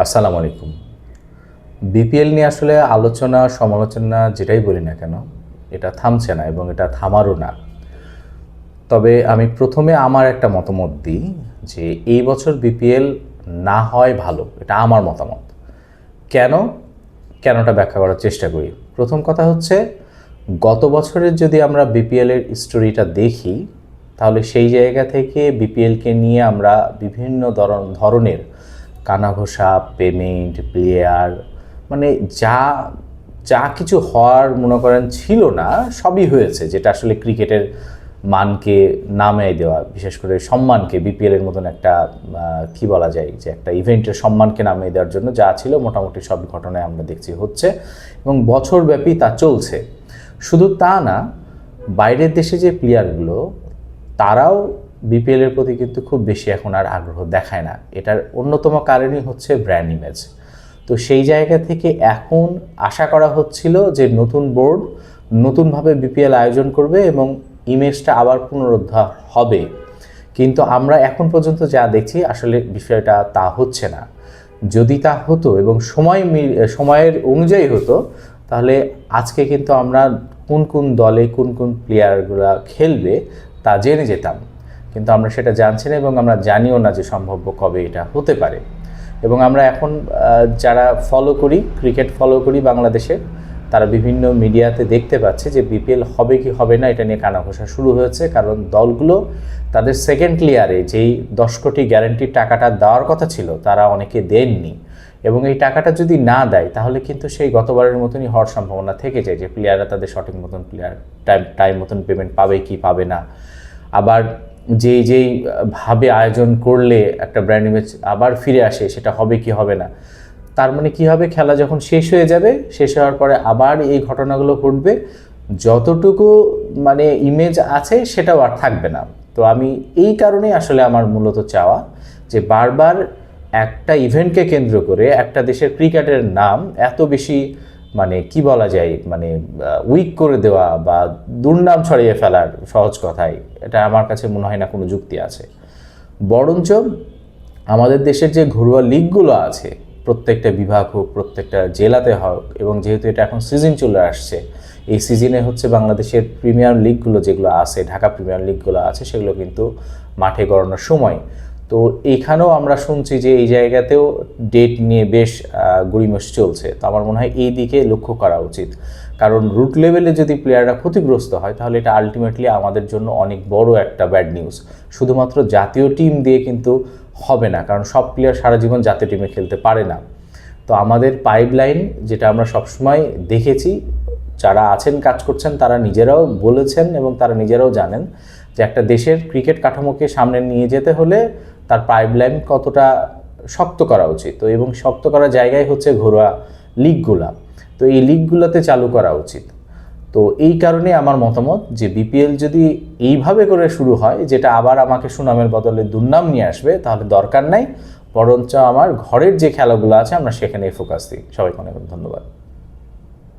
আসসালামু আলাইকুম। বিপিএল নিয়ে আসলে আলোচনা সমালোচনা যেটাই বলি না কেন, এটা থামছে না এবং এটা থামারও না। তবে আমি প্রথমে আমার একটা মতামত দিই যে এই বছর বিপিএল না হয় ভালো, এটা আমার মতামত। কেন? কেনটা ব্যাখ্যা করার চেষ্টা করি। প্রথম কথা হচ্ছে, গত বছরের যদি আমরা বিপিএলের স্টোরিটা দেখি, তাহলে সেই জায়গা থেকে বিপিএলকে নিয়ে আমরা বিভিন্ন ধরনের কানাঘোষা, পেমেন্ট, প্লেয়ার, মানে যা যা কিছু হওয়ার মনে করেন ছিল না, সবই হয়েছে, যেটা আসলে ক্রিকেটের মানকে নামিয়ে দেওয়া, বিশেষ করে সম্মানকে, বিপিএলের মতন একটা কি বলা যায় যে একটা ইভেন্টের সম্মানকে নামিয়ে দেওয়ার জন্য যা ছিল মোটামুটি সব ঘটনায় আমরা দেখছি হচ্ছে এবং বছরব্যাপী তা চলছে। শুধু তা না, বাইরের দেশে যে প্লেয়ারগুলো, তারাও বিপিএলের প্রতি কিন্তু খুব বেশি এখন আর আগ্রহ দেখায় না। এটার অন্যতম কারণই হচ্ছে ব্র্যান্ড ইমেজ। তো সেই জায়গা থেকে এখন আশা করা হচ্ছিল যে নতুন বোর্ড নতুনভাবে বিপিএল আয়োজন করবে এবং ইমেজটা আবার পুনরুদ্ধার হবে। কিন্তু আমরা এখন পর্যন্ত যা দেখছি আসলে বিষয়টা তা হচ্ছে না। যদি তা হতো এবং সময়ের অনুযায়ী হতো, তাহলে আজকে কিন্তু আমরা কোন কোন দলে কোন কোন প্লেয়ারগুলো খেলবে তা জেনে যেতাম। কিন্তু আমরা সেটা জানছি না এবং আমরা জানিও না যে সম্ভাব্য কবে এটা হতে পারে। এবং আমরা এখন যারা ক্রিকেট ফলো করি বাংলাদেশে, তারা বিভিন্ন মিডিয়াতে দেখতে পাচ্ছে যে বিপিএল হবে কি হবে না এটা নিয়ে কানাঘোষা শুরু হয়েছে। কারণ দলগুলো তাদের সেকেন্ড ক্লিয়ারে যেই 10 কোটি গ্যারান্টির টাকাটা দেওয়ার কথা ছিল, তারা অনেকে দেননি। এবং এই টাকাটা যদি না দেয়, তাহলে কিন্তু সেই গতবারের মতনই হওয়ার সম্ভাবনা থেকে যায় যে প্লেয়াররা তাদের সঠিক মতন টাইম মতন পেমেন্ট পাবে কি পাবে না। আবার যেই ভাবে আয়োজন করলে একটা ব্র্যান্ড ইমেজ আবার ফিরে আসে, সেটা হবে কি হবে না। তার মানে কী হবে, খেলা যখন শেষ হয়ে যাবে, শেষ হওয়ার পরে আবার এই ঘটনাগুলো ঘটবে, যতটুকু মানে ইমেজ আছে সেটাও আর থাকবে না। তো আমি এই কারণেই আসলে আমার মূলত চাওয়া যে বারবার একটা ইভেন্টকে কেন্দ্র করে একটা দেশের ক্রিকেটের নাম এত বেশি মানে কি বলা যায়, মানে উইক করে দেওয়া বা দুর্নাম ছড়িয়ে ফেলার, সহজ কথায় এটা আমার কাছে মনে হয় না কোনো যুক্তি আছে। বরঞ্চ আমাদের দেশের যে ঘরোয়া লিগগুলো আছে, প্রত্যেকটা বিভাগ হোক, প্রত্যেকটা জেলাতে হোক, এবং যেহেতু এটা এখন সিজন চলে আসছে, এই সিজনে হচ্ছে বাংলাদেশের প্রিমিয়ার লিগগুলো যেগুলো আছে, ঢাকা প্রিমিয়ার লিগগুলো আছে, সেগুলো কিন্তু মাঠে গড়ানোর সময়। তো এইখানেও আমরা শুনছি যে এই জায়গাতেও ডেট নিয়ে বেশ গড়িমস চলছে। তো আমার মনে হয় এই দিকে লক্ষ্য করা উচিত। কারণ রুট লেভেলে যদি প্লেয়াররা ক্ষতিগ্রস্ত হয়, তাহলে এটা আলটিমেটলি আমাদের জন্য অনেক বড় একটা ব্যাড নিউজ। শুধুমাত্র জাতীয় টিম দিয়ে কিন্তু হবে না, কারণ সব প্লেয়ার সারা জীবন জাতীয় টিমে খেলতে পারে না। তো আমাদের পাইপলাইন, যেটা আমরা সবসময় দেখেছি, যারা আছেন কাজ করছেন তারা নিজেরাও বলেছেন এবং তারা নিজেরাও জানেন যে একটা দেশের ক্রিকেট কাঠামোকে সামনে নিয়ে যেতে হলে তার পাইপলাইন কতটা শক্ত করা উচিত। তো এবং শক্ত করার জায়গায় হচ্ছে ঘরোয়া লিগগুলা। তো এই লিগগুলোতে চালু করা উচিত। তো এই কারণে আমার মতামত যে বিপিএল যদি এইভাবে করে শুরু হয়, যেটা আবার আমাকে সুনামের বদলে দুর্নাম নিয়ে আসবে, তাহলে দরকার নাই। বরঞ্চ আমার ঘরের যে খেলাগুলো আছে আমরা সেখানেই ফোকাস দিই। সবাইকে অনেক ধন্যবাদ।